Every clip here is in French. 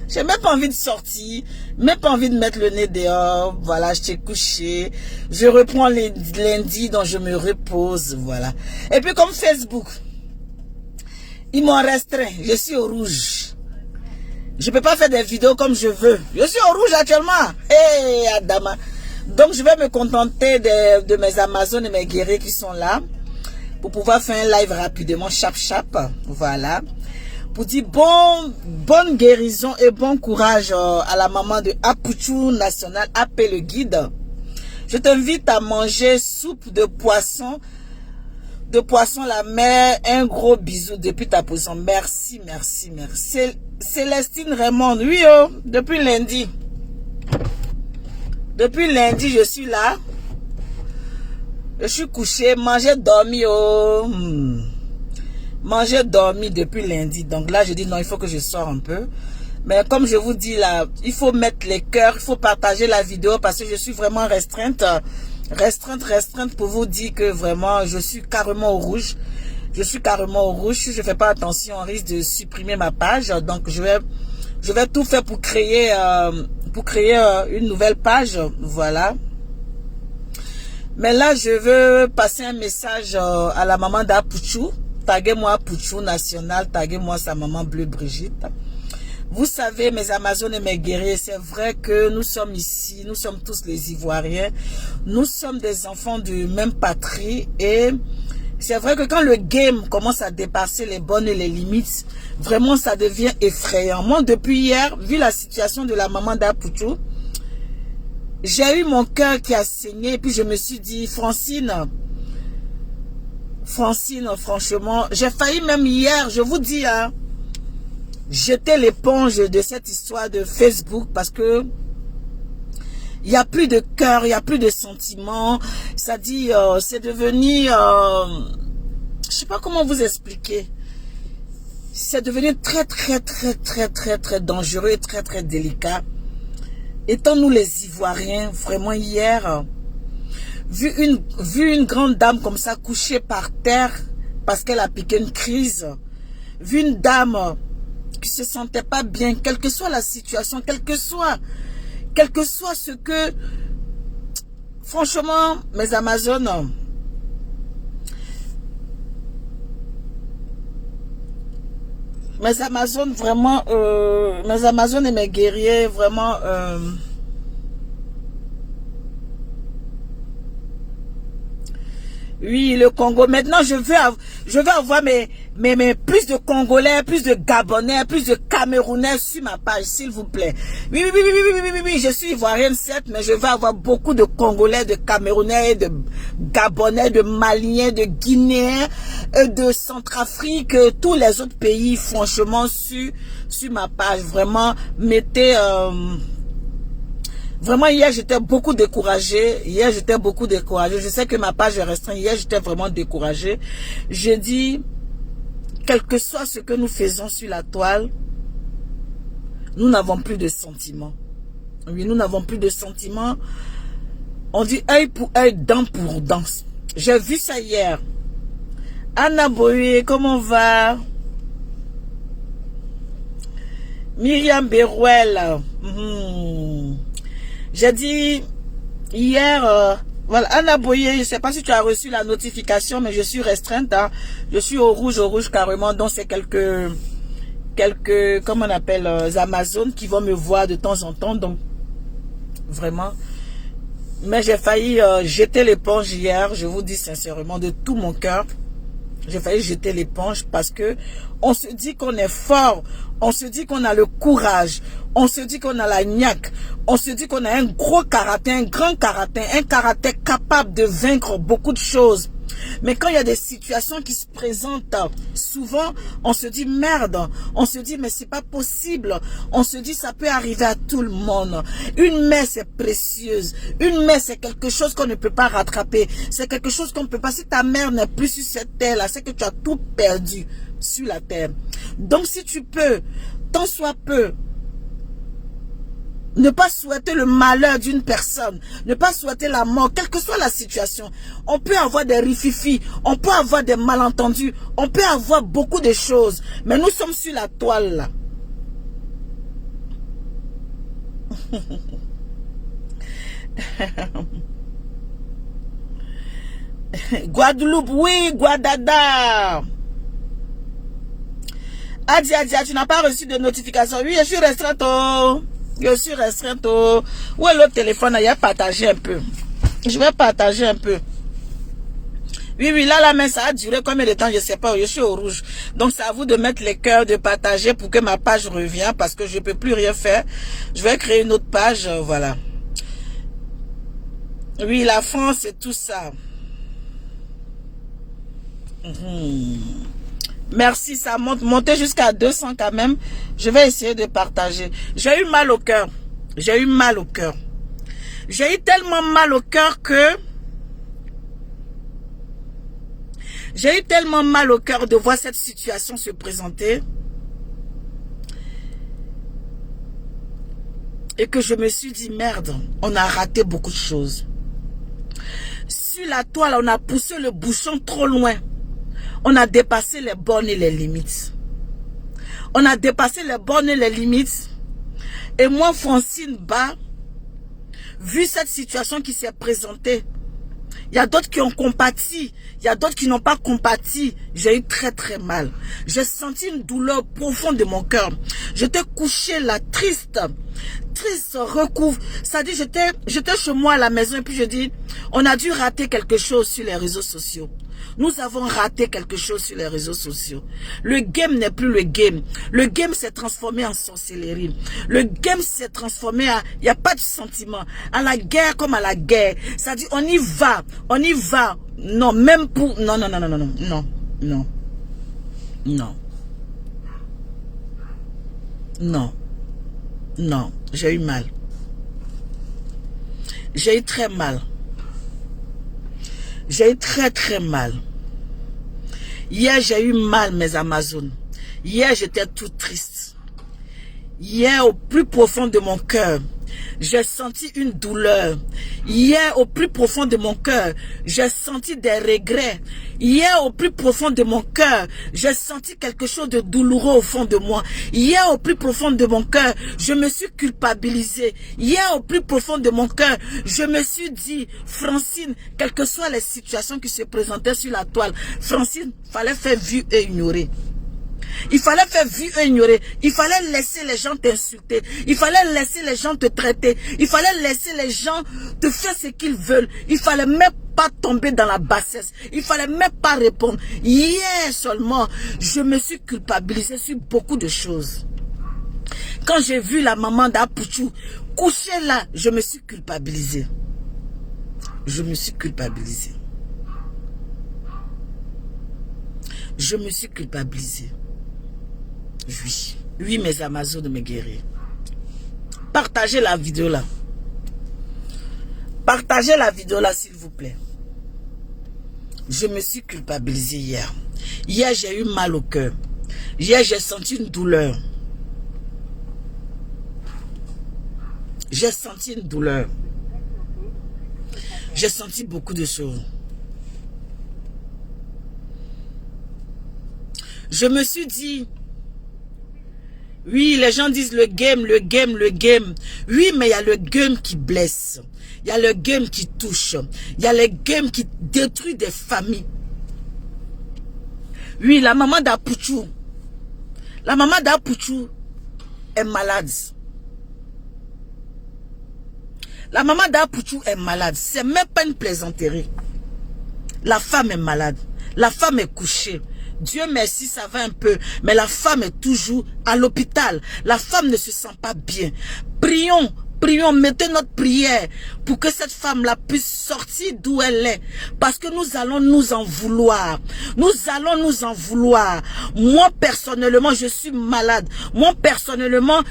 J'ai même pas envie de sortir, même pas envie de mettre le nez dehors. Voilà, je t'ai couché. Je reprends les lundis, donc je me repose. Voilà. Et puis comme Facebook, ils m'ont restreint. Je suis au rouge. Je peux pas faire des vidéos comme je veux. Je suis au rouge actuellement. Hey, Adama. Donc je vais me contenter de mes Amazones et mes guerriers qui sont là. Pour pouvoir faire un live rapidement, chap. Voilà. Pour dire bonne guérison et bon courage à la maman de Apuchou National, appelle le guide. Je t'invite à manger soupe de poisson la mer. Un gros bisou depuis ta position. Merci. Célestine Raymond, oui, depuis lundi. Depuis lundi, je suis là. Je suis couché, mangé, dormi, Manger, dormi depuis lundi. Donc là, je dis non, il faut que je sorte un peu. Mais comme je vous dis là, il faut mettre les cœurs, il faut partager la vidéo parce que je suis vraiment restreinte. Restreinte pour vous dire que vraiment, je suis carrément au rouge. Je suis carrément au rouge. Si je fais pas attention, on risque de supprimer ma page. Donc je vais tout faire pour créer une nouvelle page. Voilà. Mais là, je veux passer un message à la maman d'Apuchou. Taguez-moi Apuchou National, taguez-moi sa maman Bleu Brigitte. Vous savez, mes Amazones et mes guerriers, c'est vrai que nous sommes ici, nous sommes tous les Ivoiriens. Nous sommes des enfants de même patrie et c'est vrai que quand le game commence à dépasser les bornes et les limites, vraiment ça devient effrayant. Moi, depuis hier, vu la situation de la maman d'Apuchou, j'ai eu mon cœur qui a saigné et puis je me suis dit, Francine, franchement, j'ai failli même hier, je vous dis, hein, jeter l'éponge de cette histoire de Facebook parce que il n'y a plus de cœur, il n'y a plus de sentiments. Ça dit, c'est devenu, je sais pas comment vous expliquer. C'est devenu très dangereux et très délicat. Étant nous les Ivoiriens, vraiment hier, vu une grande dame comme ça couchée par terre parce qu'elle a piqué une crise, vu une dame qui se sentait pas bien, quelle que soit la situation, quel que soit ce que, franchement, mes Amazones, vraiment, mes Amazones et mes guerriers, vraiment, oui, le Congo. Maintenant, je veux avoir plus de Congolais, plus de Gabonais, plus de Camerounais sur ma page, s'il vous plaît. Oui, je suis ivoirienne, certes, mais je veux avoir beaucoup de Congolais, de Camerounais, de Gabonais, de Maliens, de Guinéens, de Centrafrique, tous les autres pays, franchement, sur ma page. Vraiment, mettez... Vraiment, hier, j'étais beaucoup découragée. Je sais que ma page est restreinte. Hier, j'étais vraiment découragée. Je dis, quel que soit ce que nous faisons sur la toile, nous n'avons plus de sentiments. Oui, nous n'avons plus de sentiments. On dit œil pour œil, dent pour dent. J'ai vu ça hier. Anna Boye, comment va? Myriam Berouel. J'ai dit hier, voilà, Anna Boye, je ne sais pas si tu as reçu la notification, mais je suis restreinte. Hein. Je suis au rouge carrément, donc c'est quelques, comment on appelle, Amazones qui vont me voir de temps en temps. Donc, vraiment. Mais j'ai failli jeter l'éponge hier, je vous dis sincèrement, de tout mon cœur. J'ai failli jeter l'éponge parce que on se dit qu'on est fort, on se dit qu'on a le courage, on se dit qu'on a la niaque, on se dit qu'on a un gros karaté, un grand karaté, un karaté capable de vaincre beaucoup de choses. Mais quand il y a des situations qui se présentent, souvent, on se dit merde, on se dit mais c'est pas possible, on se dit ça peut arriver à tout le monde. Une mère c'est précieuse, une mère c'est quelque chose qu'on ne peut pas rattraper, c'est quelque chose qu'on ne peut pas, si ta mère n'est plus sur cette terre là, c'est que tu as tout perdu sur la terre. Donc si tu peux, tant soit peu, ne pas souhaiter le malheur d'une personne, ne pas souhaiter la mort, quelle que soit la situation. On peut avoir des rififis, on peut avoir des malentendus, on peut avoir beaucoup de choses. Mais nous sommes sur la toile là. Guadeloupe, oui, Guadada. Adia, tu n'as pas reçu de notification. Oui, je suis restreinte. Oh. Je suis restreinte. Oh. Où est le téléphone? Il a partagé un peu. Je vais partager un peu. Oui, là, mais ça a duré combien de temps? Je ne sais pas. Je suis au rouge. Donc, c'est à vous de mettre les cœurs, de partager pour que ma page revienne parce que je ne peux plus rien faire. Je vais créer une autre page. Voilà. Oui, la France et tout ça. Merci, ça monte. Montez jusqu'à 200 quand même. Je vais essayer de partager. J'ai eu mal au cœur. J'ai eu mal au cœur. J'ai eu tellement mal au cœur que... J'ai eu tellement mal au cœur de voir cette situation se présenter. Et que je me suis dit, merde, on a raté beaucoup de choses. Sur la toile, on a poussé le bouchon trop loin. On a dépassé les bornes et les limites. On a dépassé les bornes et les limites. Et moi, Francine Ba, vu cette situation qui s'est présentée, il y a d'autres qui ont compati, il y a d'autres qui n'ont pas compati. J'ai eu très très mal. J'ai senti une douleur profonde de mon cœur. J'étais couchée là, triste recouvre. Ça dit, j'étais chez moi à la maison et puis je dis, on a dû rater quelque chose sur les réseaux sociaux. Nous avons raté quelque chose sur les réseaux sociaux. Le game n'est plus le game. Le game s'est transformé en sorcellerie. Le game s'est transformé à... Il n'y a pas de sentiment. À la guerre comme à la guerre. Ça dit, on y va. On y va. Non, même pour... Non. Non, j'ai eu mal. J'ai eu très mal. J'ai eu très très mal. Hier, j'ai eu mal, mes Amazones. Hier, j'étais toute triste. Hier, au plus profond de mon cœur, j'ai senti une douleur. Hier, au plus profond de mon cœur, j'ai senti des regrets. Hier, au plus profond de mon cœur, j'ai senti quelque chose de douloureux au fond de moi. Hier, au plus profond de mon cœur, je me suis culpabilisée. Hier, au plus profond de mon cœur, je me suis dit, Francine, quelles que soient les situations qui se présentaient sur la toile, Francine, fallait faire vue et ignorer. Il fallait faire vue et ignorer. Il fallait laisser les gens t'insulter. Il fallait laisser les gens te traiter. Il fallait laisser les gens te faire ce qu'ils veulent. Il fallait même pas tomber dans la bassesse. Il fallait même pas répondre. Hier seulement, je me suis culpabilisée sur beaucoup de choses. Quand j'ai vu la maman d'Apouchou couchée là, je me suis culpabilisée. Je me suis culpabilisée. Je me suis culpabilisée. Oui, mes Amazones, mes guerriers. Partagez la vidéo là. Partagez la vidéo là, s'il vous plaît. Je me suis culpabilisée hier. Hier, j'ai eu mal au cœur. Hier, j'ai senti une douleur. J'ai senti une douleur. J'ai senti beaucoup de choses. Je me suis dit... Oui, les gens disent le game. Oui, mais il y a le game qui blesse. Il y a le game qui touche. Il y a le game qui détruit des familles. Oui, la maman d'Apouchou. La maman d'Apouchou est malade. La maman d'Apouchou est malade. C'est même pas une plaisanterie. La femme est malade. La femme est couchée. Dieu merci, ça va un peu. Mais la femme est toujours à l'hôpital. La femme ne se sent pas bien. Prions, mettez notre prière pour que cette femme-là puisse sortir d'où elle est. Parce que nous allons nous en vouloir. Nous allons nous en vouloir. Moi, personnellement, je suis malade. Moi, personnellement,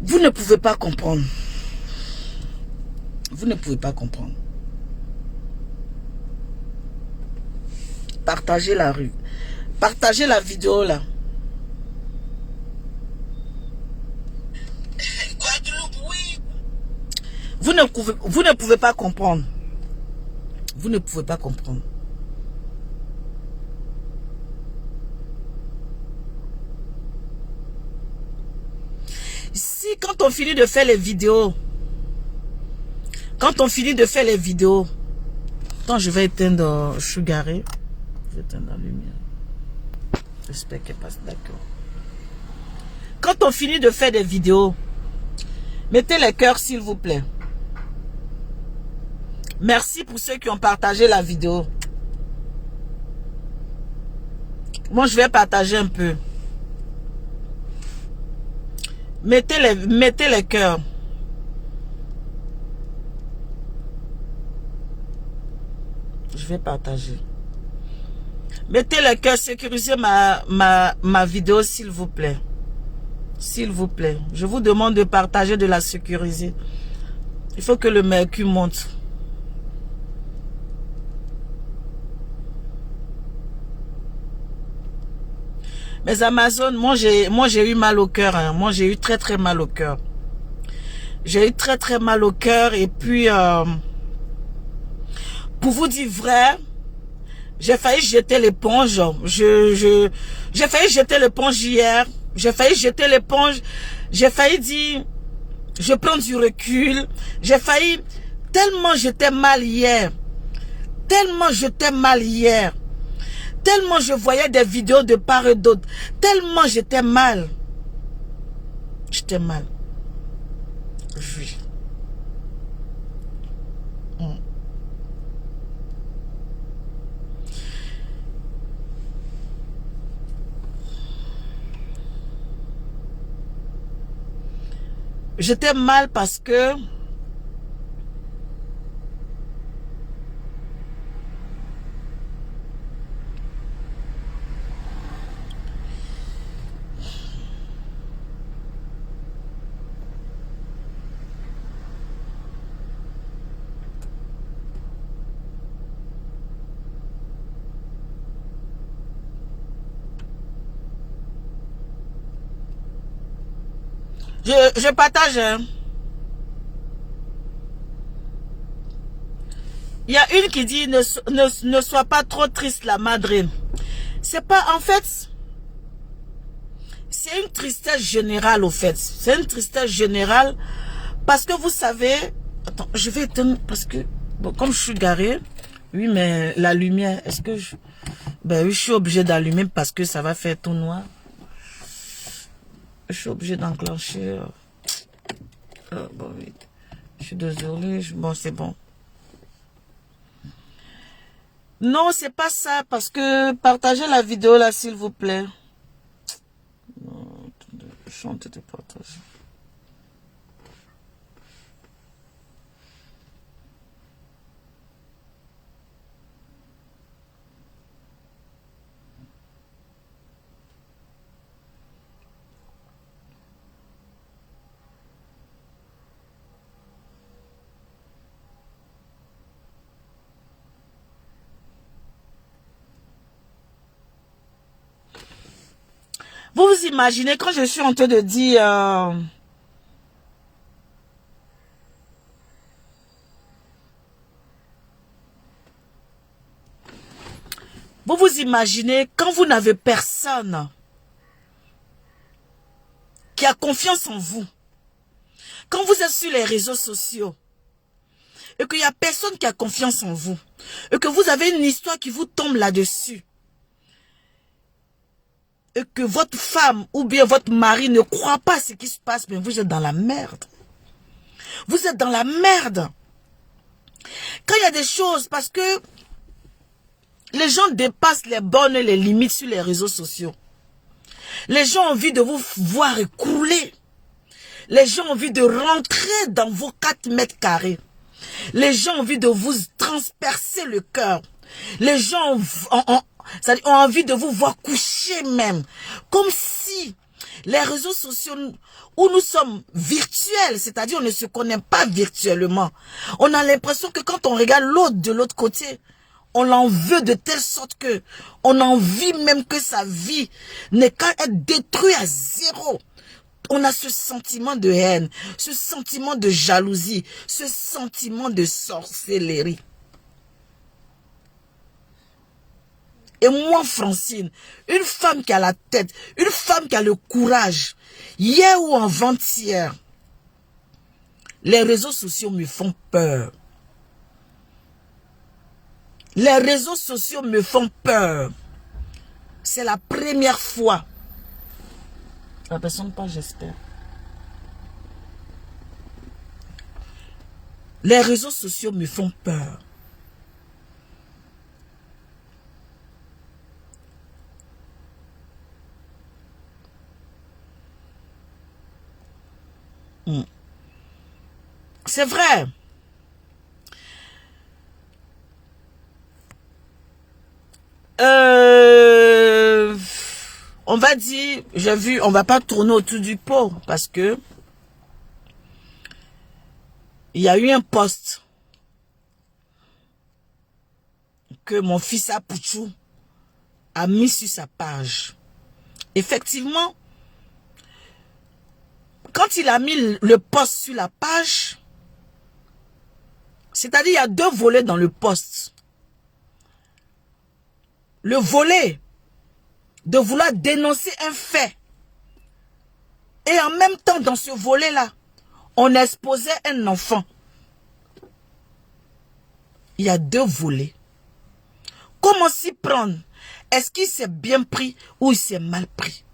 vous ne pouvez pas comprendre. Vous ne pouvez pas comprendre. Partagez la rue. Partagez la vidéo là. Vous ne pouvez pas comprendre. Vous ne pouvez pas comprendre. Si quand on finit de faire les vidéos, quand on finit de faire les vidéos, attends, je vais éteindre, je suis garé, je vais éteindre la lumière. J'espère qu'elle passe, d'accord. Quand on finit de faire des vidéos, mettez les cœurs s'il vous plaît. Merci pour ceux qui ont partagé la vidéo. Moi, je vais partager un peu. Mettez les cœurs. Je vais partager. Mettez les cœurs, sécurisez ma vidéo s'il vous plaît. S'il vous plaît. Je vous demande de partager, de la sécuriser. Il faut que le mercure monte. Mais Amazon, moi j'ai eu mal au cœur. Hein. Moi j'ai eu très mal au cœur. J'ai eu très mal au cœur. Et puis, pour vous dire vrai, j'ai failli jeter l'éponge. J'ai failli jeter l'éponge hier. J'ai failli jeter l'éponge. J'ai failli dire, je prends du recul. J'ai failli, tellement j'étais mal hier. Tellement j'étais mal hier. Tellement je voyais des vidéos de part et d'autre. Tellement j'étais mal. J'étais mal. Oui. J'étais mal parce que je partage. Hein. Il y a une qui dit ne sois pas trop triste la madre. C'est pas en fait. C'est une tristesse générale au fait. C'est une tristesse générale parce que vous savez. Attends, je vais éteindre parce que bon, comme je suis garé. Oui, mais la lumière, est-ce que je... Ben oui, je suis obligé d'allumer parce que ça va faire tout noir. Je suis obligé d'enclencher. Bon, oui. Je suis désolée. Bon, c'est bon. Non, c'est pas ça. Parce que partagez la vidéo là, s'il vous plaît. Non, attendez, je suis en train de partager. Vous vous imaginez quand je suis en train de dire... Vous vous imaginez quand vous n'avez personne qui a confiance en vous. Quand vous êtes sur les réseaux sociaux et qu'il n'y a personne qui a confiance en vous et que vous avez une histoire qui vous tombe là-dessus et que votre femme ou bien votre mari ne croit pas à ce qui se passe, mais vous êtes dans la merde. Vous êtes dans la merde. Quand il y a des choses, parce que les gens dépassent les bornes et les limites sur les réseaux sociaux. Les gens ont envie de vous voir écrouler. Les gens ont envie de rentrer dans vos 4 mètres carrés. Les gens ont envie de vous transpercer le cœur. Les gens ont envie de vous voir coucher même. Comme si les réseaux sociaux où nous sommes virtuels, c'est-à-dire on ne se connaît pas virtuellement. On a l'impression que quand on regarde l'autre de l'autre côté, on l'en veut de telle sorte que on a envie même que sa vie n'est qu'à être détruite à zéro. On a ce sentiment de haine, ce sentiment de jalousie, ce sentiment de sorcellerie. Et moi, Francine, une femme qui a la tête, une femme qui a le courage, hier ou avant-hier, les réseaux sociaux me font peur. Les réseaux sociaux me font peur. C'est la première fois. La personne pas, j'espère. Les réseaux sociaux me font peur. C'est vrai. On va dire, j'ai vu, on va pas tourner autour du pot parce que il y a eu un post que mon fils Apouchou a mis sur sa page. Effectivement, quand il a mis le post sur la page, c'est-à-dire il y a deux volets dans le post. Le volet de vouloir dénoncer un fait. Et en même temps, dans ce volet-là, on exposait un enfant. Il y a deux volets. Comment s'y prendre? Est-ce qu'il s'est bien pris ou il s'est mal pris?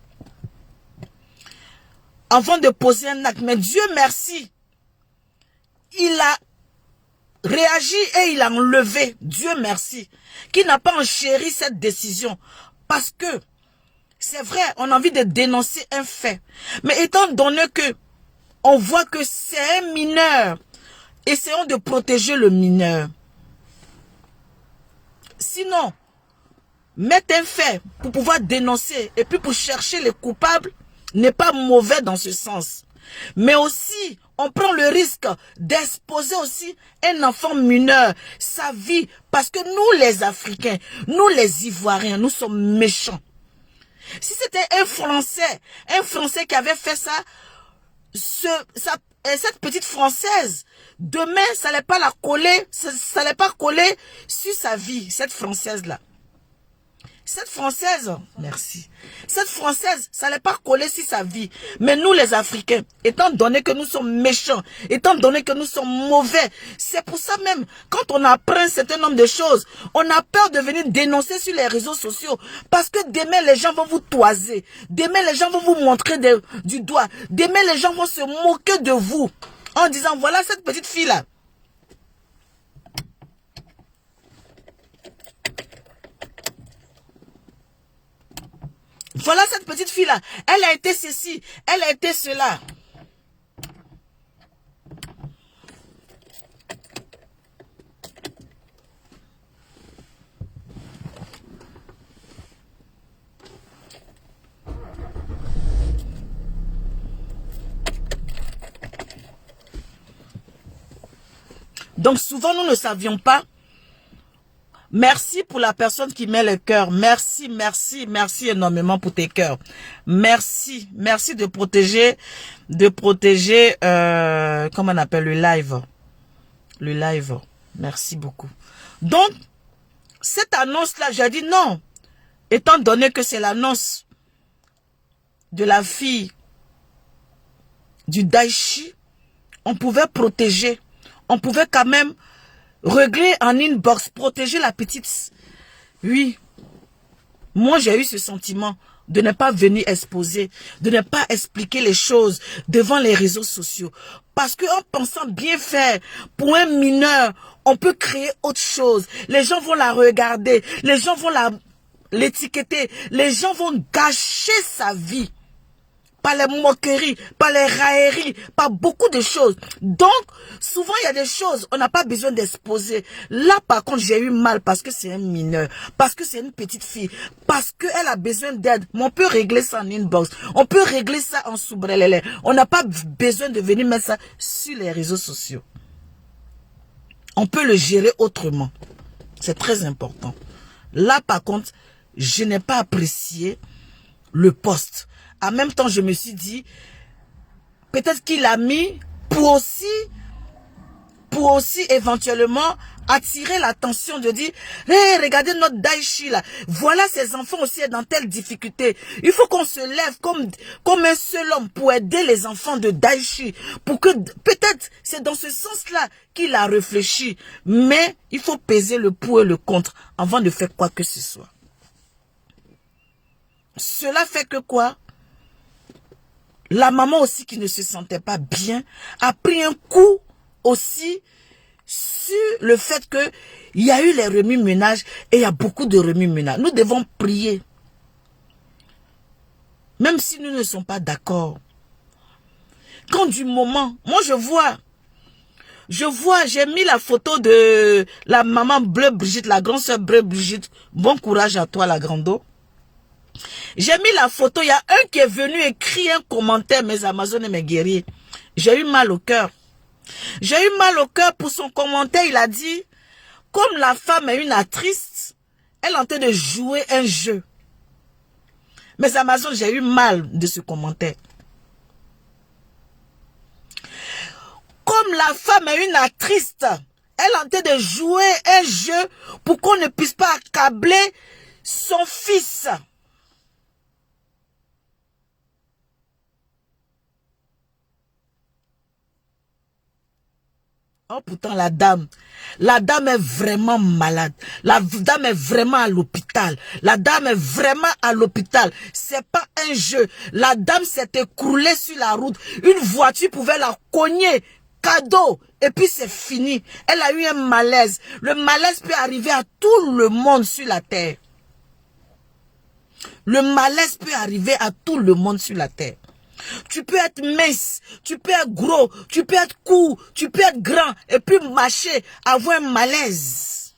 Avant de poser un acte, mais Dieu merci, il a réagi et il a enlevé, Dieu merci, qui n'a pas enchéri cette décision. Parce que, c'est vrai, on a envie de dénoncer un fait. Mais étant donné que on voit que c'est un mineur, essayons de protéger le mineur. Sinon, mettre un fait pour pouvoir dénoncer et puis pour chercher les coupables n'est pas mauvais dans ce sens. Mais aussi, on prend le risque d'exposer aussi un enfant mineur, sa vie. Parce que nous les Africains, nous les Ivoiriens, nous sommes méchants. Si c'était un Français qui avait fait ça, cette petite Française, demain, ça n'allait pas la coller, ça n'allait pas coller sur sa vie, cette Française-là. Cette Française, merci. Cette Française, ça n'allait pas coller sur sa vie. Mais nous, les Africains, étant donné que nous sommes méchants, étant donné que nous sommes mauvais, c'est pour ça même, quand on apprend un certain nombre de choses, on a peur de venir dénoncer sur les réseaux sociaux. Parce que demain, les gens vont vous toiser. Demain, les gens vont vous montrer du doigt. Demain, les gens vont se moquer de vous. En disant, voilà cette petite fille-là. Voilà cette petite fille-là. Elle a été ceci. Elle a été cela. Donc souvent, nous ne savions pas. Merci pour la personne qui met le cœur. Merci, merci, merci énormément pour tes cœurs. Merci, merci de protéger, comment on appelle le live. Le live. Merci beaucoup. Donc, cette annonce-là, j'ai dit non. Étant donné que c'est l'annonce de la fille du Daichi, on pouvait protéger. On pouvait quand même régler en inbox, protéger la petite. Oui. Moi, j'ai eu ce sentiment de ne pas venir exposer, de ne pas expliquer les choses devant les réseaux sociaux. Parce qu'en pensant bien faire pour un mineur, on peut créer autre chose. Les gens vont la regarder, les gens vont l'étiqueter, les gens vont gâcher sa vie. Par les moqueries, par les railleries, par beaucoup de choses. Donc, souvent, il y a des choses, on n'a pas besoin d'exposer. Là, par contre, j'ai eu mal parce que c'est un mineur, parce que c'est une petite fille, parce qu'elle a besoin d'aide. Mais on peut régler ça en inbox, on peut régler ça en soubrelele. On n'a pas besoin de venir mettre ça sur les réseaux sociaux. On peut le gérer autrement. C'est très important. Là, par contre, je n'ai pas apprécié le post. En même temps, je me suis dit, peut-être qu'il a mis pour aussi éventuellement attirer l'attention, de dire, hey, regardez notre Daichi là, voilà ces enfants aussi dans telle difficulté. Il faut qu'on se lève comme un seul homme pour aider les enfants de Daichi, pour que, peut-être, c'est dans ce sens-là qu'il a réfléchi, mais il faut peser le pour et le contre avant de faire quoi que ce soit. Cela fait que quoi? La maman aussi qui ne se sentait pas bien a pris un coup aussi sur le fait que il y a eu les remue-ménages et il y a beaucoup de remue-ménages. Nous devons prier. Même si nous ne sommes pas d'accord. Quand du moment, moi je vois, j'ai mis la photo de la maman Bleu Brigitte, la grande sœur Bleu Brigitte. Bon courage à toi la grande. J'ai mis la photo, il y a un qui est venu écrire un commentaire, mes Amazones et mes guerriers. J'ai eu mal au cœur. J'ai eu mal au cœur pour son commentaire. Il a dit, comme la femme est une actrice, elle est en train de jouer un jeu. Mes Amazones, j'ai eu mal de ce commentaire. Comme la femme est une actrice, elle est en train de jouer un jeu pour qu'on ne puisse pas accabler son fils. Oh, pourtant, la dame est vraiment malade. La dame est vraiment à l'hôpital. La dame est vraiment à l'hôpital. C'est pas un jeu. La dame s'est écroulée sur la route. Une voiture pouvait la cogner. Cadeau. Et puis c'est fini. Elle a eu un malaise. Le malaise peut arriver à tout le monde sur la terre. Le malaise peut arriver à tout le monde sur la terre. Tu peux être mince, tu peux être gros, tu peux être court, tu peux être grand et puis marcher, avoir un malaise.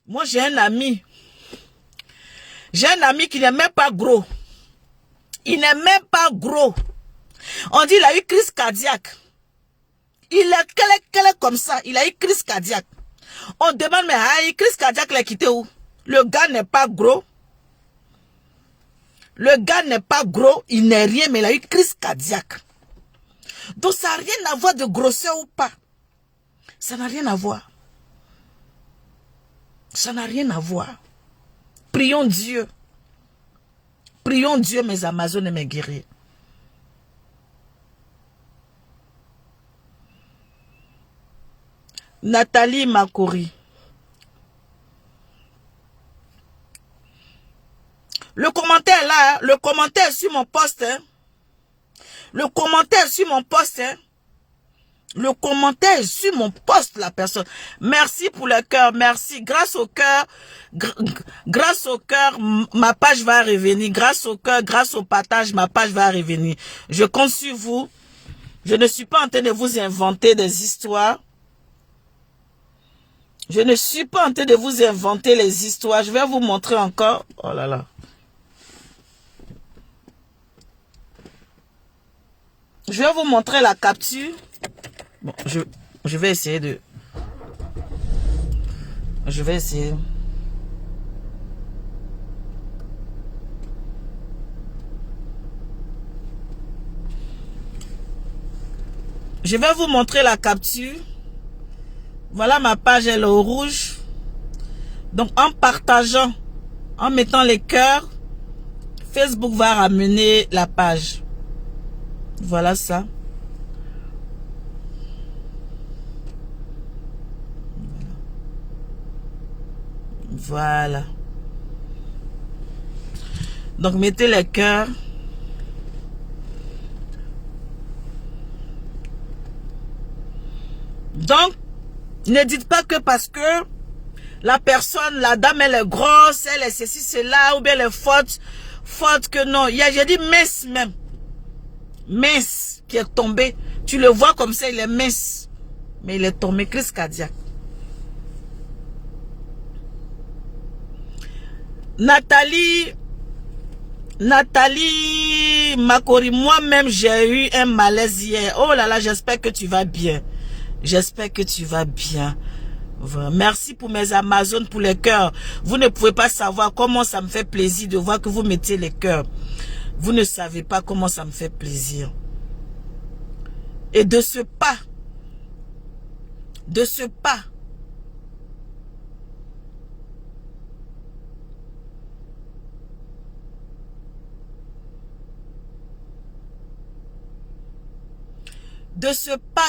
Moi j'ai un ami. J'ai un ami qui n'est même pas gros. Il n'est même pas gros. On dit qu'il a eu crise cardiaque. Il est comme ça. Il a eu crise cardiaque. On demande, mais crise cardiaque l'a quitté où? Le gars n'est pas gros. Le gars n'est pas gros. Il n'est rien, mais il a eu crise cardiaque. Donc ça n'a rien à voir de grosseur ou pas. Ça n'a rien à voir. Ça n'a rien à voir. Prions Dieu. Prions Dieu, mes Amazones et mes guerriers. Nathalie Makori. Le commentaire là, le commentaire sur mon post. Hein. Le commentaire sur mon post. Hein. Le commentaire sur mon post, la personne. Merci pour le cœur, merci. Grâce au cœur, ma page va revenir. Grâce au cœur, grâce au partage, ma page va revenir. Je compte sur vous. Je ne suis pas en train de vous inventer des histoires. Je ne suis pas en train de vous inventer les histoires. Je vais vous montrer encore. Oh là là. Je vais vous montrer la capture. Bon, je vais essayer de... Je vais essayer... Je vais vous montrer la capture. Voilà, ma page, elle est au rouge. Donc, en partageant, en mettant les cœurs, Facebook va ramener la page. Voilà ça. Voilà. Donc, mettez les cœurs. Donc, ne dites pas que parce que la personne, la dame, elle est grosse, elle est ceci, cela, ou bien elle est forte que non. J'ai dit mince même. Mince qui est tombé. Tu le vois comme ça, il est mince. Mais il est tombé, crise cardiaque. Nathalie Makori, moi-même j'ai eu un malaise hier. Oh là là, j'espère que tu vas bien. J'espère que tu vas bien. Merci pour mes Amazones, pour les cœurs. Vous ne pouvez pas savoir comment ça me fait plaisir de voir que vous mettez les cœurs. Vous ne savez pas comment ça me fait plaisir. Et de ce pas,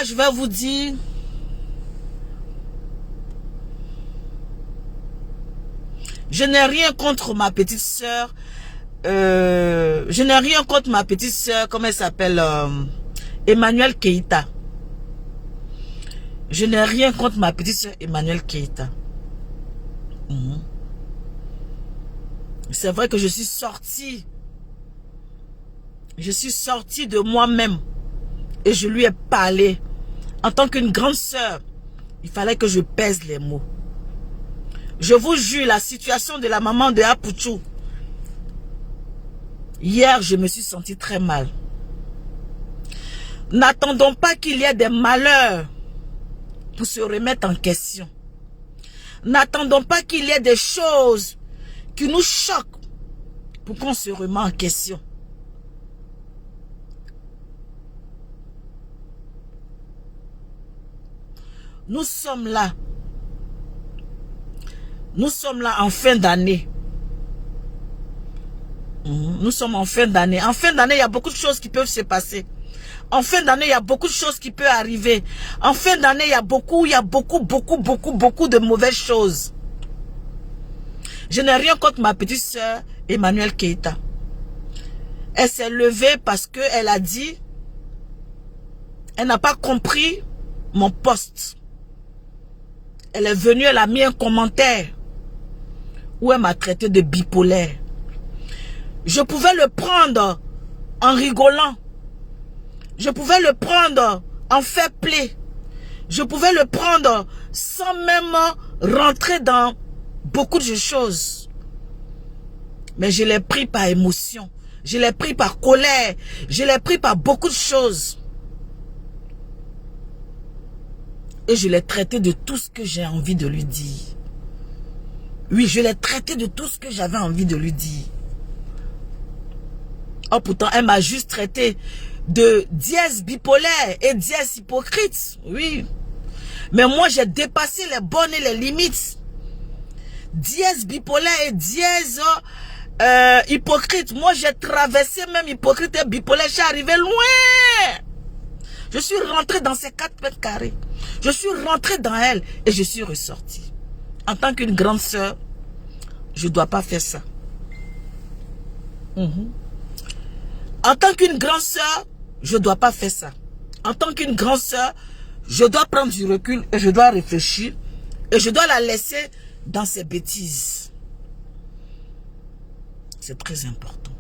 je vais vous dire, je n'ai rien contre ma petite sœur. Je n'ai rien contre ma petite sœur, comment elle s'appelle, Emmanuel Keïta. Je n'ai rien contre ma petite sœur Emmanuel Keïta. C'est vrai que je suis sortie. Je suis sortie de moi-même. Et je lui ai parlé. En tant qu'une grande sœur, il fallait que je pèse les mots. Je vous jure, la situation de la maman de Apouchou. Hier, je me suis sentie très mal. N'attendons pas qu'il y ait des malheurs pour se remettre en question. N'attendons pas qu'il y ait des choses qui nous choquent pour qu'on se remette en question. Nous sommes là. Nous sommes là en fin d'année. Nous sommes en fin d'année. En fin d'année, il y a beaucoup de choses qui peuvent se passer. En fin d'année, il y a beaucoup de choses qui peuvent arriver. En fin d'année, il y a beaucoup de mauvaises choses. Je n'ai rien contre ma petite sœur, Emmanuel Keïta. Elle s'est levée parce qu'elle a dit, elle n'a pas compris mon poste. Elle est venue, elle a mis un commentaire où elle m'a traité de bipolaire. Je pouvais le prendre en rigolant. Je pouvais le prendre en fair play. Je pouvais le prendre sans même rentrer dans beaucoup de choses. Mais je l'ai pris par émotion. Je l'ai pris par colère. Je l'ai pris par beaucoup de choses. Et je l'ai traité de tout ce que j'ai envie de lui dire. Oui, je l'ai traité de tout ce que j'avais envie de lui dire. Oh, pourtant, elle m'a juste traité de dièse bipolaire et dièse hypocrite. Oui. Mais moi, j'ai dépassé les bornes et les limites. Dièse bipolaire et dièse hypocrite. Moi, j'ai traversé même hypocrite et bipolaire. Je suis arrivé loin. Je suis rentré dans ces 4 mètres carrés. Je suis rentré dans elle et je suis ressorti. En tant qu'une grande sœur, je ne dois pas faire ça. En tant qu'une grande sœur, je ne dois pas faire ça. En tant qu'une grande sœur, je dois prendre du recul et je dois réfléchir. Et je dois la laisser dans ses bêtises. C'est très important.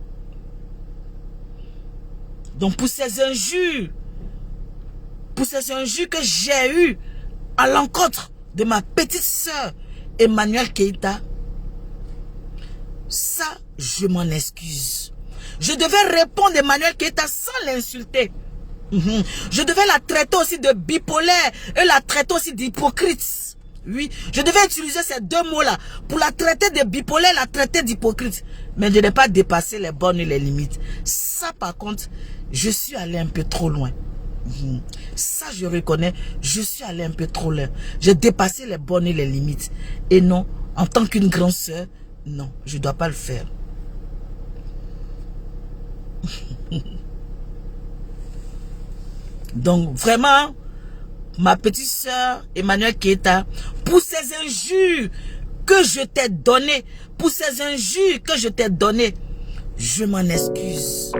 Donc pour ces injures que j'ai eues à l'encontre de ma petite sœur Emmanuel Keïta, ça, je m'en excuse. Je devais répondre à Emmanuel Keïta sans l'insulter. Je devais la traiter aussi de bipolaire et la traiter aussi d'hypocrite. Oui, je devais utiliser ces 2 mots-là pour la traiter de bipolaire, la traiter d'hypocrite. Mais je n'ai pas dépassé les bornes et les limites. Ça, par contre, je suis allé un peu trop loin. Ça, je reconnais, je suis allé un peu trop loin. J'ai dépassé les bornes et les limites. Et non, en tant qu'une grande sœur, non, je ne dois pas le faire. Donc, vraiment, ma petite sœur, Emmanuel Keïta, pour ces injures que je t'ai données, je m'en excuse.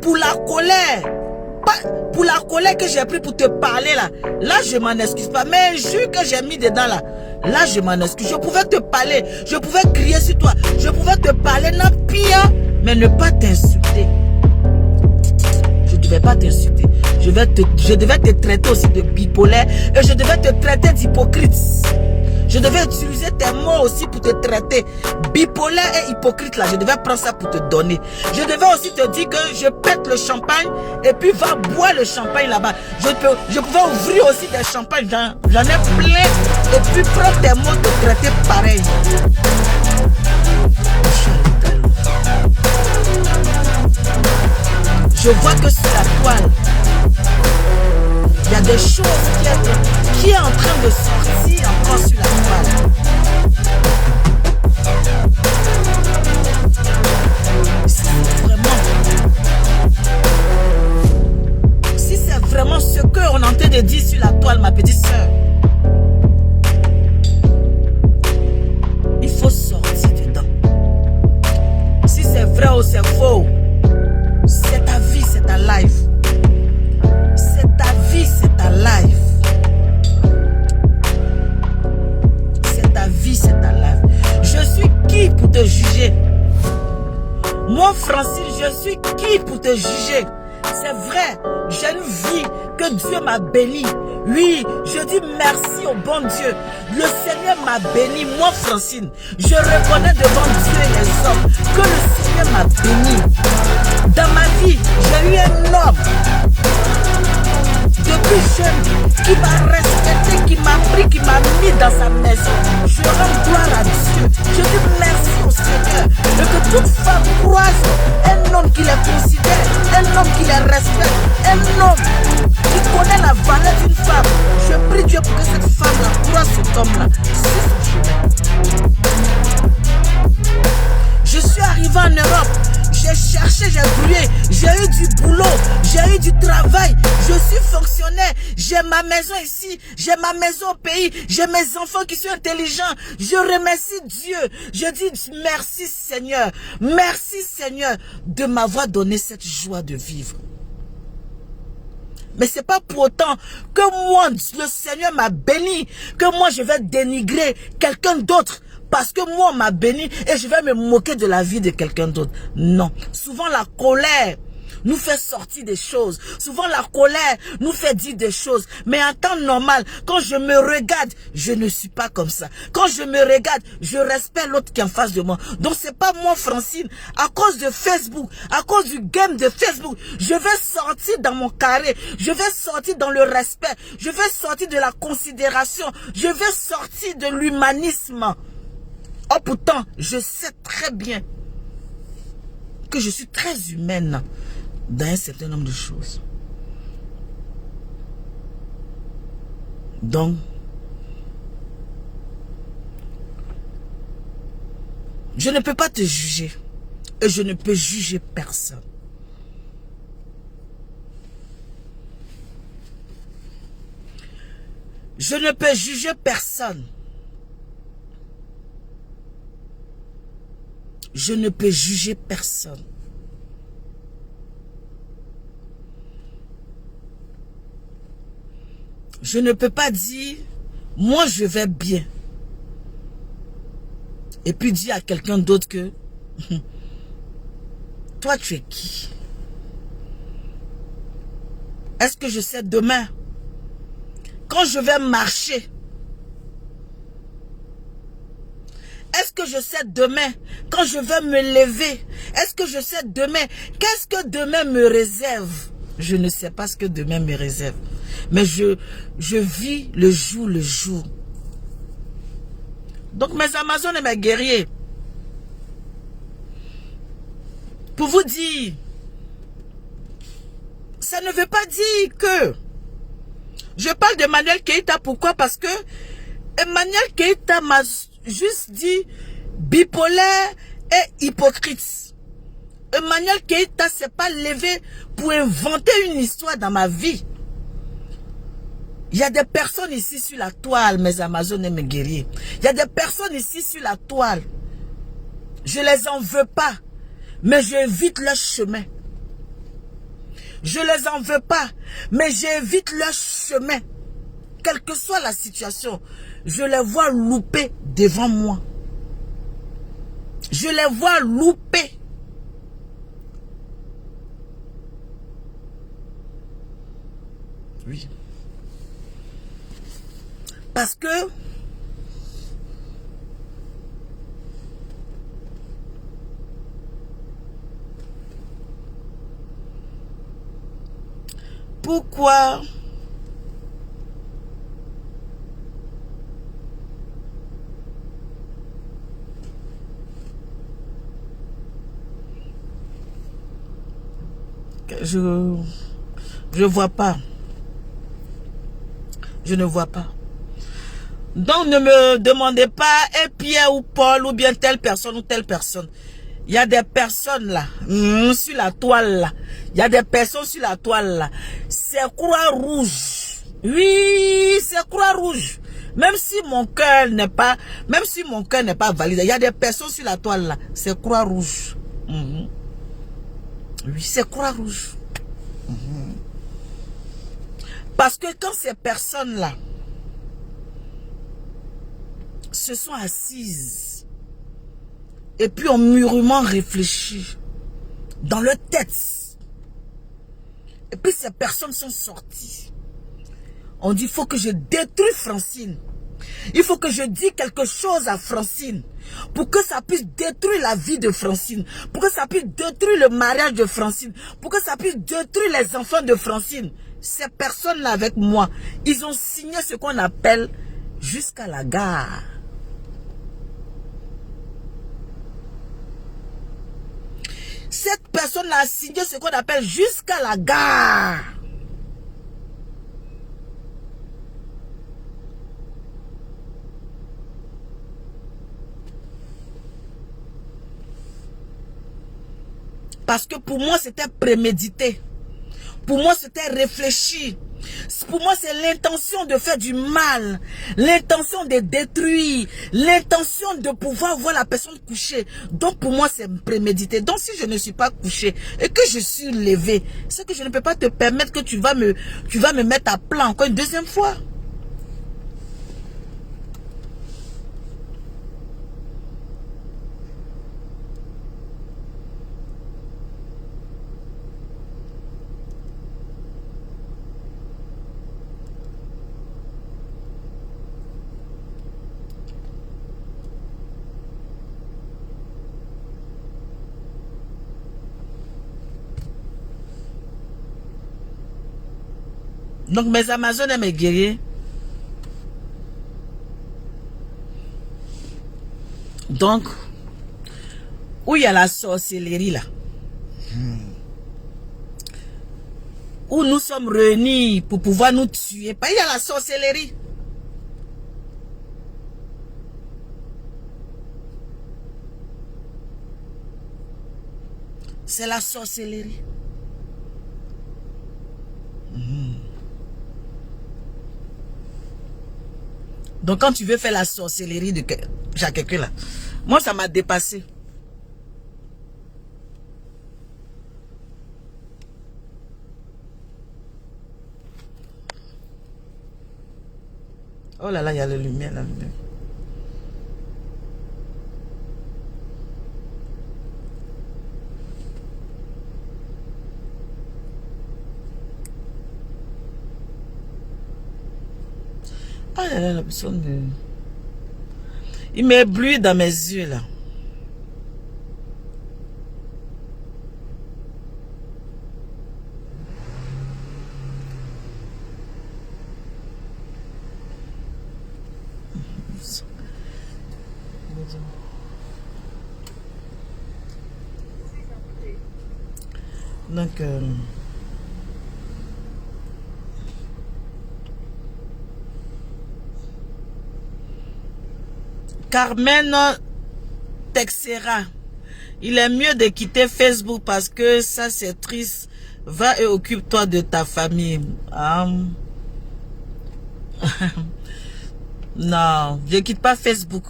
Pour la colère que j'ai pris pour te parler là je m'en excuse pas. Mais injures que j'ai mis dedans là je m'en excuse. Je pouvais te parler, je pouvais crier sur toi, je pouvais te parler non pire, mais ne pas t'insulter. Je ne devais pas t'insulter. Je devais te traiter aussi de bipolaire et je devais te traiter d'hypocrite. Je devais utiliser tes mots aussi pour te traiter. Bipolaire et hypocrite là, je devais prendre ça pour te donner. Je devais aussi te dire que je pète le champagne et puis va boire le champagne là-bas. Je pouvais ouvrir aussi des champagnes, j'en ai plein. Et puis prendre tes mots, te traiter pareil. Je suis allé très loin. Je vois que sur la toile, il y a des choses qui est en train de sortir encore sur la toile. Si c'est vraiment ce qu'on est en train de dire sur la toile, ma petite soeur, il faut sortir dedans. Si c'est vrai ou c'est faux, c'est ta vie, c'est ta life. C'est ta vie, c'est ta life. C'est ta vie, c'est ta life. Je suis qui pour te juger? Moi, Francine, je suis qui pour te juger? C'est vrai, j'ai une vie que Dieu m'a bénie. Oui, je dis merci au bon Dieu. Le Seigneur m'a béni, moi Francine. Je reconnais devant Dieu et les hommes que le Seigneur m'a béni. Dans ma vie, j'ai eu un homme depuis jeune qui m'a respecté, qui m'a pris, qui m'a mis dans sa maison. Je rends gloire à Dieu. Je dis merci au Seigneur. Et que toute femme croise un homme qui les considère, un homme qui les respecte, un homme qui connaît la valeur d'une femme. Je prie Dieu pour que cette femme-là croise cet homme-là sur son chemin. Je suis arrivé en Europe. J'ai cherché, j'ai brûlé, j'ai eu du boulot, j'ai eu du travail, je suis fonctionnaire, j'ai ma maison ici, j'ai ma maison au pays, j'ai mes enfants qui sont intelligents. Je remercie Dieu, je dis merci Seigneur de m'avoir donné cette joie de vivre. Mais c'est pas pour autant que moi, le Seigneur m'a béni, que moi je vais dénigrer quelqu'un d'autre. Parce que moi, on m'a béni et je vais me moquer de la vie de quelqu'un d'autre. Non. Souvent, la colère nous fait sortir des choses. Souvent, la colère nous fait dire des choses. Mais en temps normal, quand je me regarde, je ne suis pas comme ça. Quand je me regarde, je respecte l'autre qui est en face de moi. Donc, c'est pas moi, Francine. À cause de Facebook, à cause du game de Facebook, je vais sortir dans mon carré. Je vais sortir dans le respect. Je vais sortir de la considération. Je vais sortir de l'humanisme. Oh, pourtant, je sais très bien que je suis très humaine dans un certain nombre de choses. Donc, je ne peux pas te juger et je ne peux juger personne. Je ne peux juger personne. Je ne peux juger personne. Je ne peux pas dire, moi je vais bien. Et puis dire à quelqu'un d'autre que, toi tu es qui? Est-ce que je sais demain, quand je vais marcher, est-ce que je sais demain, quand je vais me lever, est-ce que je sais demain, qu'est-ce que demain me réserve? Je ne sais pas ce que demain me réserve. Mais je vis le jour. Donc mes Amazones et mes guerriers, pour vous dire, ça ne veut pas dire que je parle d'Emmanuel Keïta. Pourquoi? Parce que Emmanuel Keïta m'a juste dit bipolaire et hypocrite. Emmanuel Keïta s'est pas levé pour inventer une histoire dans ma vie. Il y a des personnes ici sur la toile, mes Amazones et mes guerriers. Il y a des personnes ici sur la toile. Je les en veux pas, mais j'évite leur chemin. Je les en veux pas, mais j'évite leur chemin. Quelle que soit la situation, je les vois louper devant moi. Je les vois louper. Oui. Parce que pourquoi je vois pas. Je ne vois pas. Donc ne me demandez pas Pierre ou Paul ou bien telle personne ou telle personne. Il y a des personnes là, sur la toile là. Il y a des personnes sur la toile là. C'est Croix-Rouge. Oui, c'est Croix-Rouge. Même si mon cœur n'est pas, valide, il y a des personnes sur la toile là. C'est Croix-Rouge. Oui, c'est Croix-Rouge. Parce que quand ces personnes là se sont assises et puis ont mûrement réfléchi dans leur tête, et puis ces personnes sont sorties, on dit il faut que je détruise Francine, il faut que je dise quelque chose à Francine pour que ça puisse détruire la vie de Francine, pour que ça puisse détruire le mariage de Francine, pour que ça puisse détruire les enfants de Francine. Ces personnes-là avec moi, ils ont signé ce qu'on appelle jusqu'à la gare. Cette personne a signé ce qu'on appelle jusqu'à la gare. Parce que pour moi, c'était prémédité. Pour moi, c'était réfléchi. Pour moi, c'est l'intention de faire du mal, l'intention de détruire, l'intention de pouvoir voir la personne couchée. Donc, pour moi, c'est prémédité. Donc, si je ne suis pas couchée et que je suis levée, c'est que je ne peux pas te permettre que tu vas me mettre à plat encore une deuxième fois. Donc mes Amazones et mes guerriers. Donc, où il y a la sorcellerie là, où nous sommes réunis pour pouvoir nous tuer, il y a la sorcellerie. C'est la sorcellerie. Donc quand tu veux faire la sorcellerie de quelqu'un là, moi ça m'a dépassé. Oh là là, il y a la lumière, la lumière. Ah là là, la personne de... Il m'éblouit dans mes yeux là. Donc Carmen Texera, il est mieux de quitter Facebook parce que ça c'est triste. Va et occupe-toi de ta famille. Non, je quitte pas Facebook.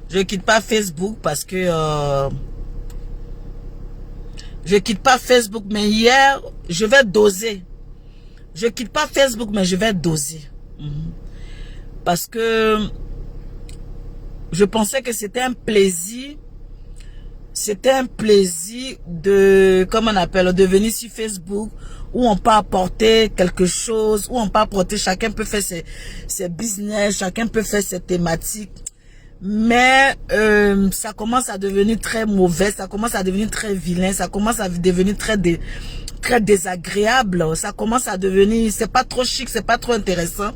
Je quitte pas Facebook parce que je quitte pas Facebook, mais hier je vais doser. Je quitte pas Facebook, mais je vais doser. Parce que je pensais que c'était un plaisir. C'était un plaisir de, comment on appelle, de venir sur Facebook où on peut apporter quelque chose, où on peut apporter, chacun peut faire ses business, chacun peut faire ses thématiques. Mais ça commence à devenir très mauvais, ça commence à devenir très vilain, ça commence à devenir très désagréable, ça commence à devenir, c'est pas trop chic, c'est pas trop intéressant.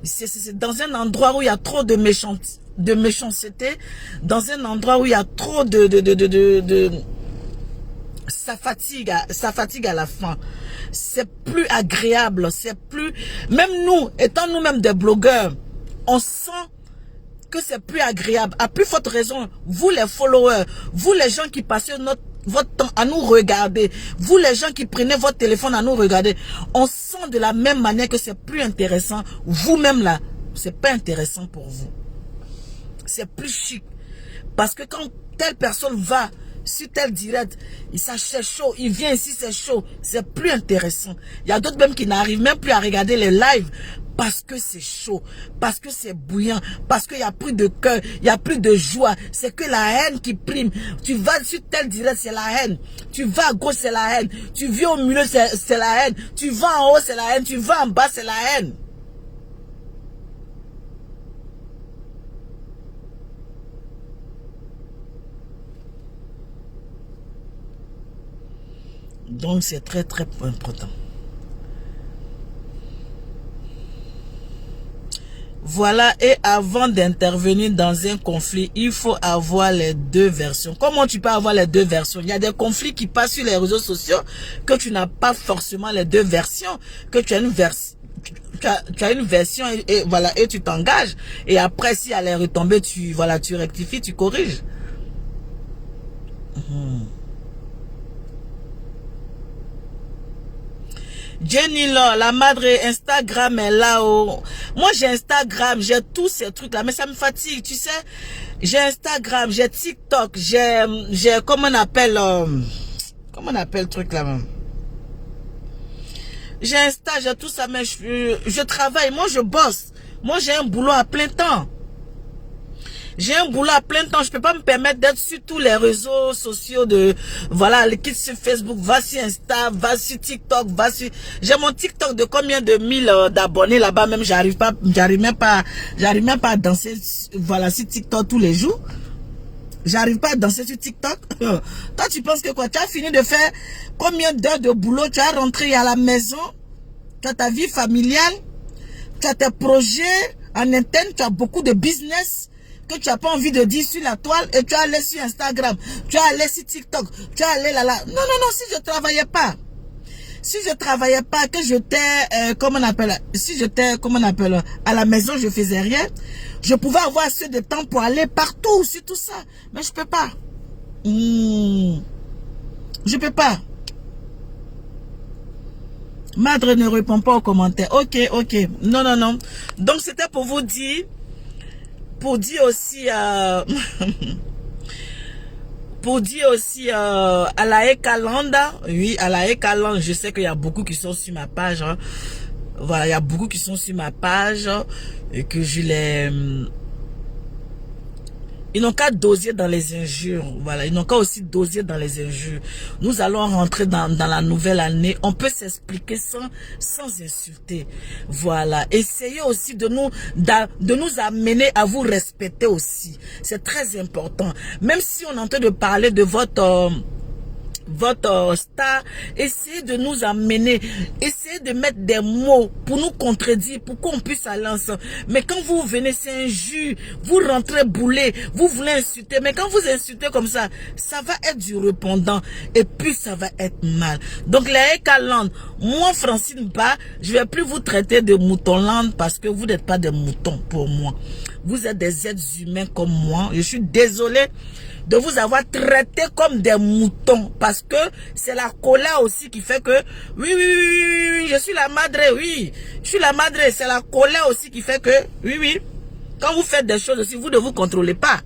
C'est dans un endroit où il y a trop de méchanceté, dans un endroit où il y a trop ça fatigue à la fin. C'est plus agréable, c'est plus... Même nous, étant nous-mêmes des blogueurs, on sent que c'est plus agréable. À plus forte raison, vous les followers, vous les gens qui passez votre temps à nous regarder, vous les gens qui prenez votre téléphone à nous regarder, on sent de la même manière que c'est plus intéressant. Vous-même là, c'est pas intéressant pour vous. C'est plus chic. Parce que quand telle personne va sur tel direct, ça c'est chaud, il vient ici, c'est chaud, c'est plus intéressant. Il y a d'autres même qui n'arrivent même plus à regarder les lives parce que c'est chaud, parce que c'est bouillant, parce qu'il n'y a plus de cœur, il n'y a plus de joie, c'est que la haine qui prime. Tu vas sur tel direct, c'est la haine. Tu vas à gauche, c'est la haine. Tu viens au milieu, c'est la haine. Tu vas en haut, c'est la haine. Tu vas en bas, c'est la haine. Donc c'est très très important. Voilà, et avant d'intervenir dans un conflit, il faut avoir les deux versions. Comment tu peux avoir les deux versions? Il y a des conflits qui passent sur les réseaux sociaux que tu n'as pas forcément les deux versions, que tu as une version. Tu as une version et voilà, et tu t'engages. Et après, si elle est retombée, tu rectifies, tu corriges. Jenny là, la madre Instagram est là-haut. Moi j'ai Instagram, j'ai tous ces trucs là, mais ça me fatigue, tu sais. J'ai Instagram, j'ai TikTok, j'ai comment on appelle le truc là même. J'ai Insta, j'ai tout ça, mais je travaille, moi je bosse. Moi j'ai un boulot à plein temps. J'ai un boulot à plein temps, je peux pas me permettre d'être sur tous les réseaux sociaux de, voilà, quitte sur Facebook, va sur Insta, va sur TikTok, va sur, j'ai mon TikTok de combien de mille d'abonnés là-bas, même j'arrive même pas à danser, voilà, sur TikTok tous les jours. J'arrive pas à danser sur TikTok. Toi, tu penses que quoi? Tu as fini de faire combien d'heures de boulot? Tu as rentré à la maison, tu as ta vie familiale, tu as tes projets en interne, tu as beaucoup de business que tu n'as pas envie de dire sur la toile et tu es allé sur Instagram, tu es allé sur TikTok, tu es allé là. Non, si je travaillais pas. Si je travaillais pas, que j'étais, à la maison, je faisais rien, je pouvais avoir assez de temps pour aller partout sur tout ça. Mais je peux pas. Je peux pas. Madre ne répond pas aux commentaires. Ok. Non. Donc, c'était pour vous dire, aussi pour dire aussi à la Ekalanda, oui, à la Ekalanda, je sais qu'il y a beaucoup qui sont sur ma page, hein. Voilà, il y a beaucoup qui sont sur ma page et que ils n'ont qu'à doser dans les injures. Voilà, ils n'ont qu'à aussi doser dans les injures. Nous allons rentrer dans la nouvelle année. On peut s'expliquer sans insulter. Voilà. Essayez aussi de nous amener à vous respecter aussi. C'est très important. Même si on est en train de parler de votre star, essayez de nous amener, essayez de mettre des mots pour nous contredire, pour qu'on puisse aller ensemble. Mais quand vous venez, c'est injure, vous rentrez boulet, vous voulez insulter, mais quand vous insultez comme ça va être du répondant, et puis ça va être mal. Donc les Ekaland, moi Francine Ba, je vais plus vous traiter de moutonland parce que vous n'êtes pas des moutons pour moi. Vous êtes des êtres humains comme moi. Je suis désolée de vous avoir traité comme des moutons parce que c'est la colère aussi qui fait que oui, je suis la madre, oui, je suis la madre, c'est la colère aussi qui fait que oui, quand vous faites des choses aussi, vous ne vous contrôlez pas.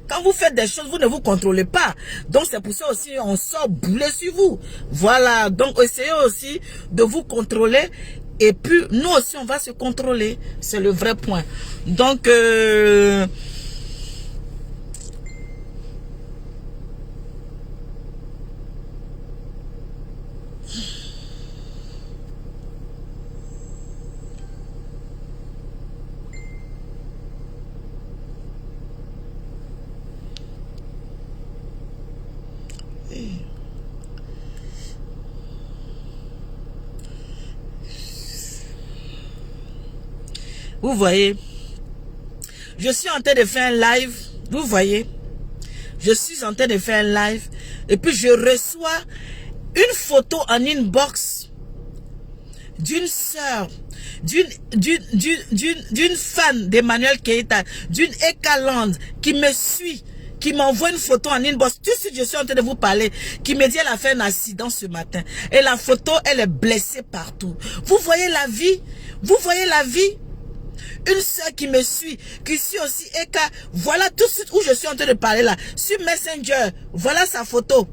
Quand vous faites des choses, vous ne vous contrôlez pas. Donc c'est pour ça aussi on sort bouler sur vous. Voilà, donc essayez aussi de vous contrôler. Et puis nous aussi on va se contrôler. C'est le vrai point. Donc vous voyez, je suis en train de faire un live, vous voyez, Je suis en train de faire un live. Et puis je reçois une photo en inbox d'une sœur, d'une fan d'Emmanuel Keita, d'une Ekaland qui me suit, qui m'envoie une photo en inbox. Tout de suite, je suis en train de vous parler, qui me dit elle a fait un accident ce matin. Et la photo, elle est blessée partout. Vous voyez la vie? Vous voyez la vie? Une sœur qui me suit, qui suit aussi Eka. Voilà tout de suite où je suis en train de parler là. Sur Messenger, voilà sa photo.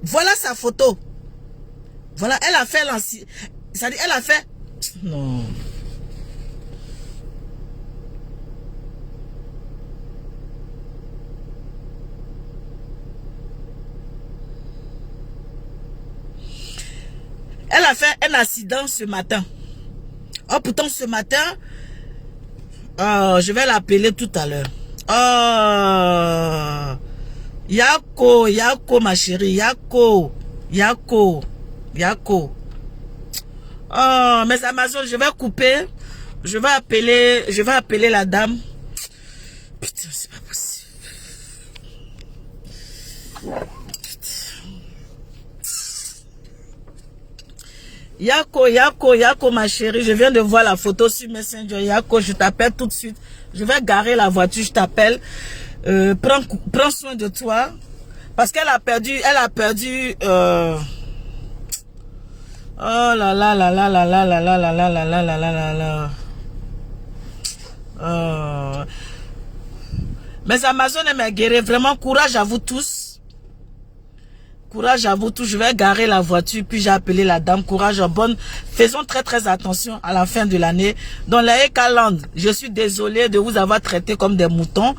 Voilà sa photo. Voilà, elle a fait l'accident. C'est-à-dire, elle a fait... Non. Elle a fait un accident ce matin. Oh, pourtant, ce matin, je vais l'appeler tout à l'heure. Oh, Yako, ma chérie, Yako. Oh, mes Amazones, je vais couper. Je vais appeler la dame. Putain, c'est pas possible. Yako, ma chérie, je viens de voir la photo sur Messenger. Yako, je t'appelle tout de suite. Je vais garer la voiture, je t'appelle. Prends soin de toi. Parce qu'elle a perdu, oh là là là là là là là là là là là là là là là là. Mes Amazones et mes guerriers, vraiment courage à vous tous. Courage à vous tous. Je vais garer la voiture, puis j'ai appelé la dame. Courage, bonne. Faisons très attention à la fin de l'année. Dans la Ekaland, je suis désolé de vous avoir traité comme des moutons.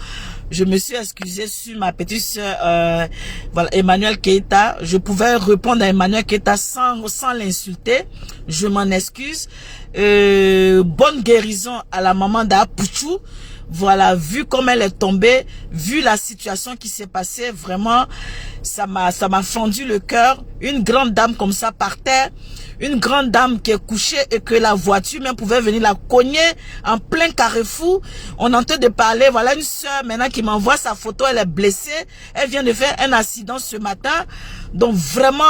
Je me suis excusé sur ma petite soeur, voilà, Emmanuel Keita. Je pouvais répondre à Emmanuel Keita sans l'insulter. Je m'en excuse. Bonne guérison à la maman d'Apouchou. Voilà, vu comme elle est tombée, vu la situation qui s'est passée, vraiment, ça m'a fendu le cœur. Une grande dame comme ça par terre, une grande dame qui est couchée et que la voiture même pouvait venir la cogner en plein carrefour. On est en train de parler, voilà une soeur maintenant qui m'envoie sa photo, elle est blessée. Elle vient de faire un accident ce matin. Donc vraiment,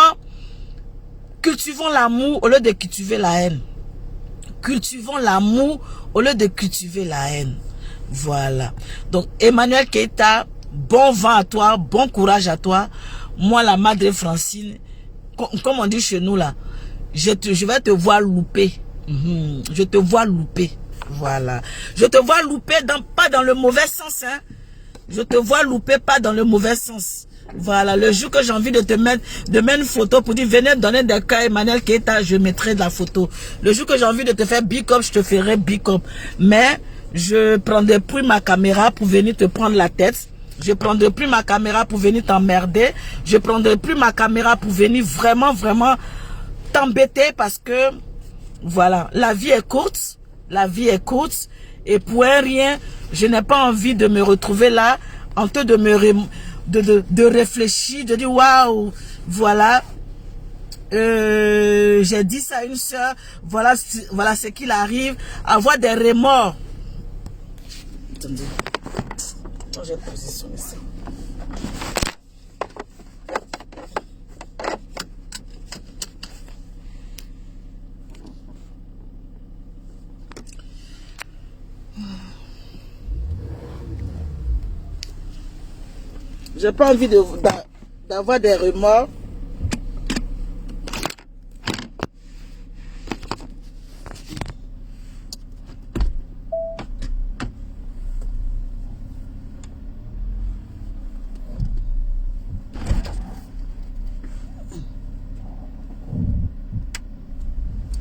cultivons l'amour au lieu de cultiver la haine. Cultivons l'amour au lieu de cultiver la haine. Voilà. Donc, Emmanuel Keita, bon vent à toi, bon courage à toi. Moi, la Madre Francine, comme on dit chez nous là, je vais te voir louper. Je te vois louper. Voilà. Je te vois louper, pas dans le mauvais sens. Hein. Je te vois louper, pas dans le mauvais sens. Voilà. Le jour que j'ai envie de te mettre, une photo pour dire, venez donner des cas Emmanuel Keita, je mettrai de la photo. Le jour que j'ai envie de te faire big up, je te ferai big up. Mais, je prendrai plus ma caméra pour venir te prendre la tête. Je prendrai plus ma caméra pour venir t'emmerder. Je prendrai plus ma caméra pour venir vraiment t'embêter parce que, voilà, la vie est courte. La vie est courte. Et pour un rien, je n'ai pas envie de me retrouver là, en train de réfléchir, de dire, waouh, voilà. J'ai dit ça à une soeur. Voilà ce qu'il arrive. Avoir des remords. Attendez. J'ai positionné ça. J'ai pas envie d'avoir des remords.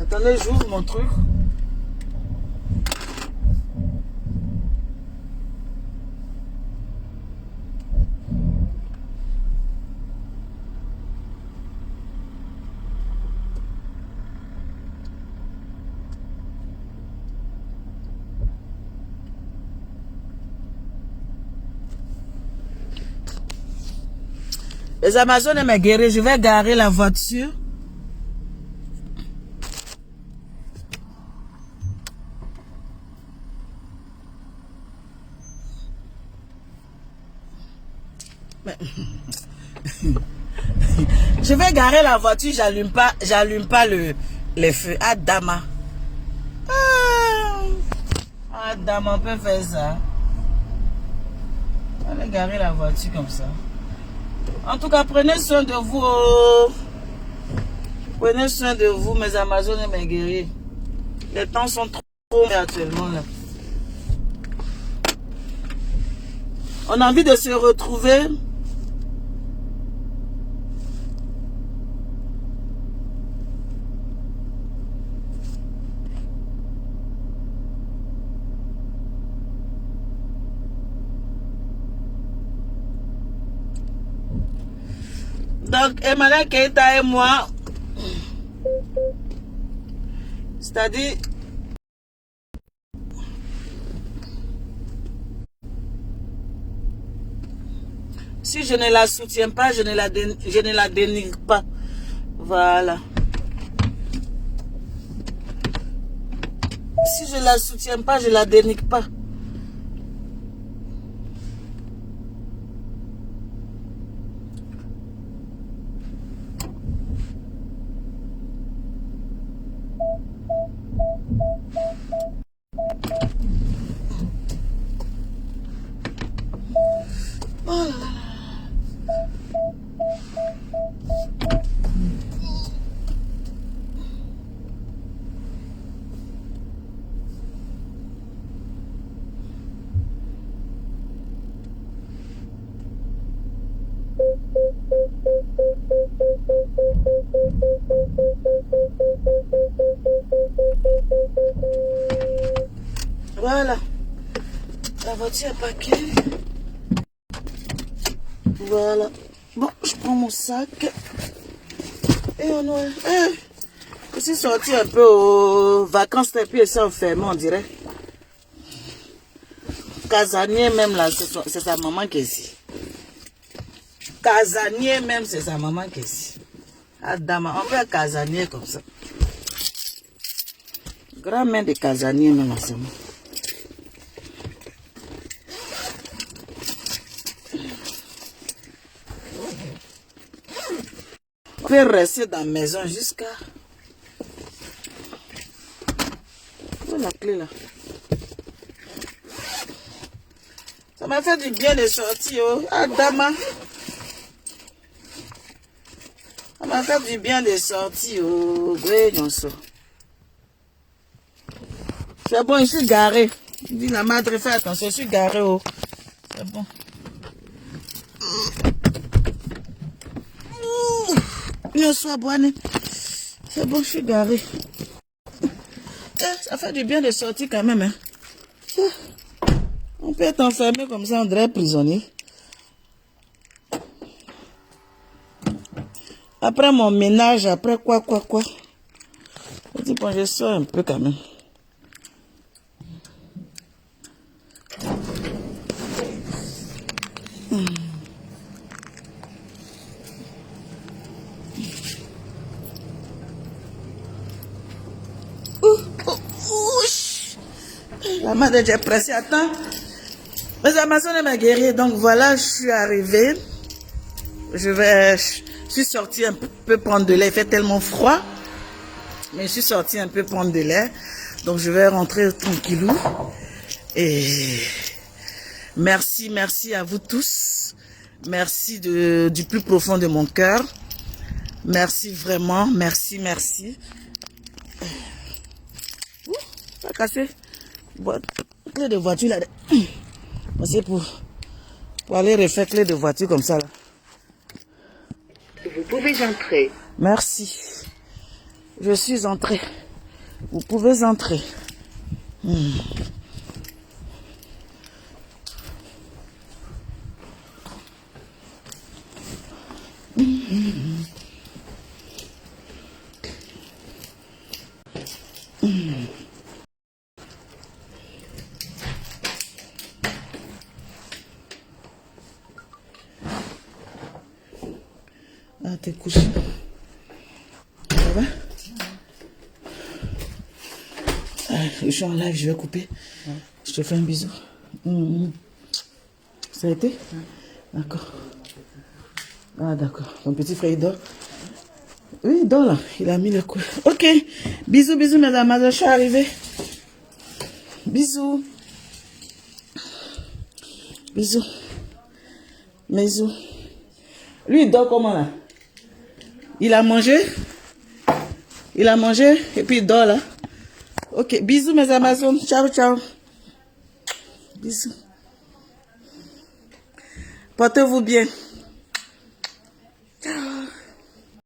Attendez, j'ouvre mon truc. Les Amazones m'ont guéri, je vais garer la voiture. Mais... Je vais garer la voiture, j'allume pas les feux. Adama. Adama, on peut faire ça. On va garer la voiture comme ça. En tout cas, prenez soin de vous. Prenez soin de vous, mes Amazones et mes guerriers. Les temps sont trop actuellement là. On a envie de se retrouver. Donc, Emmanuel Keita et moi, c'est-à-dire, si je ne la soutiens pas, je ne la dénigre pas. Voilà. Si je ne la soutiens pas, je ne la dénigre pas. Oh là là. Voilà. La voiture est paquée. Voilà. Bon, je prends mon sac. Et on va... je suis sorti un peu aux vacances et puis c'est enfermé, on dirait. Casanier même là, c'est sa maman qui est ici. Casanier même, c'est sa maman qui est ici. Adama, on fait casanier comme ça. Grand-mère de casanier même ensemble. On peut rester dans la maison jusqu'à... Où est la clé là? Ça m'a fait du bien de sortir, oh. Adama. Ça m'a fait du bien de sortir, oh. C'est bon, je suis garé. Dis la madre, fais attention, je suis garé, oh. C'est bon. Bien soit bonne. C'est bon, je suis garé. Ça fait du bien de sortir quand même, hein. On peut être enfermé comme ça, on dirait prisonnier. Après mon ménage, après quoi. Je dis, bon, je sors un peu quand même. La main de Dieu est pressée. Attends. Mes Amazones et mes guerriers. Donc voilà, je suis arrivée. Je suis sortie un peu prendre de l'air. Il fait tellement froid. Mais je suis sortie un peu prendre de l'air. Donc je vais rentrer tranquillou. Et merci à vous tous. Merci du plus profond de mon cœur. Merci vraiment. Merci. Ouh, ça a cassé. Clé de voiture là. C'est pour aller refaire clé de voiture comme ça là. Vous pouvez entrer. Merci. Je suis entrée. Vous pouvez entrer. Ah, t'es couché. Ça va? Je suis en live, je vais couper. Je te fais un bisou. Ça a été? D'accord. Ah, d'accord. Ton petit frère, il dort. Oui, il dort là. Il a mis le coup. Ok. Bisous, bisous, mesdames. Je suis arrivée. Bisous. Bisous. Bisous. Lui, il dort comment là? Il a mangé? Il a mangé et puis il dort là. Ok. Bisous, mes Amazones. Ciao, ciao. Bisous. Portez-vous bien.